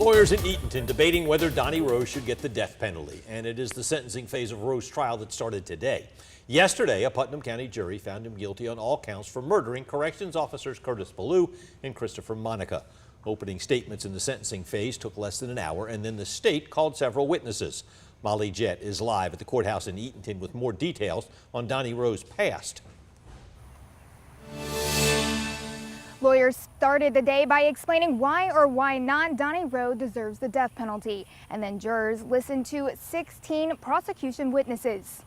Lawyers in Eatonton debating whether Donnie Rowe should get the death penalty, and it is the sentencing phase of Rowe's trial that started today. Yesterday, a Putnam County jury found him guilty on all counts for murdering corrections officers Curtis Ballou and Christopher Monica. Opening statements in the sentencing phase took less than an hour, and then the state called several witnesses. Molly Jett is live at the courthouse in Eatonton with more details on Donnie Rowe's past. Lawyers started the day by explaining why or why not Donnie Rowe deserves the death penalty, and then jurors listened to 16 prosecution witnesses.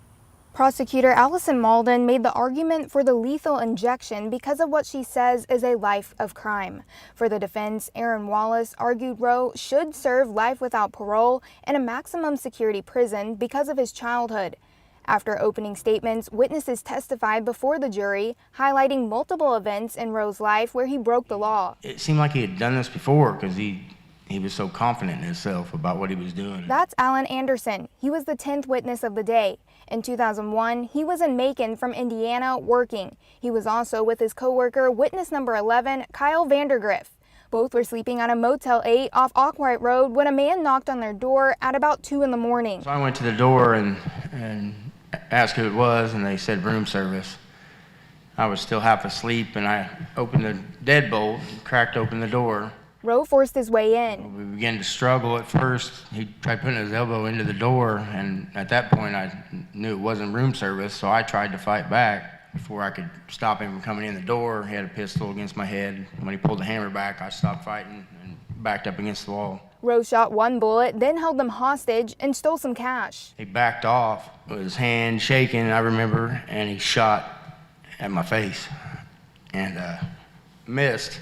Prosecutor Allison Mauldin made the argument for the lethal injection because of what she says is a life of crime. For the defense, Aaron Wallace argued Rowe should serve life without parole in a maximum security prison because of his childhood. After opening statements, witnesses testified before the jury, highlighting multiple events in Rowe's life where he broke the law. It seemed like he had done this before because he was so confident in himself about what he was doing. That's Alan Anderson. He was the 10th witness of the day. In 2001, he was in Macon from Indiana working. He was also with his co-worker, witness number 11, Kyle Vandergriff. Both were sleeping on a Motel 8 off Arkwright Road when a man knocked on their door at about 2 in the morning. So I went to the door and asked who it was, and they said room service. I was still half asleep, and I opened the deadbolt and cracked open the door. Rowe forced his way in. We began to struggle at first. He tried putting his elbow into the door, and at that point I knew it wasn't room service, so I tried to fight back. Before I could stop him from coming in the door, he had a pistol against my head. When he pulled the hammer back, I stopped fighting and backed up against the wall. Rowe shot one bullet, then held them hostage and stole some cash. He backed off with his hand shaking, I remember, and he shot at my face and missed.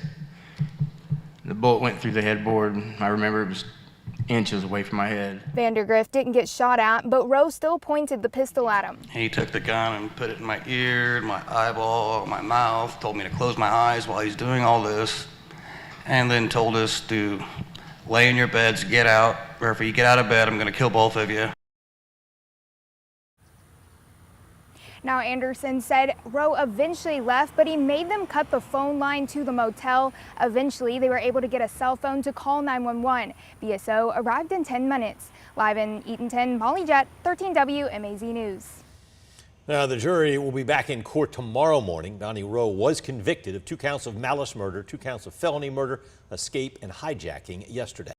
The bullet went through the headboard. I remember it was inches away from my head. Vandergriff didn't get shot at, but Rowe still pointed the pistol at him. He took the gun and put it in my ear, my eyeball, my mouth, told me to close my eyes while he's doing all this, and then told us to lay in your beds, get out, or if you get out of bed, I'm going to kill both of you. Now, Anderson said Rowe eventually left, but he made them cut the phone line to the motel. Eventually, they were able to get a cell phone to call 911. BSO arrived in 10 minutes. Live in Eatonton, Molly Jett, 13 WMAZ News. Now, the jury will be back in court tomorrow morning. Donnie Rowe was convicted of 2 counts of malice murder, 2 counts of felony murder, escape, and hijacking yesterday.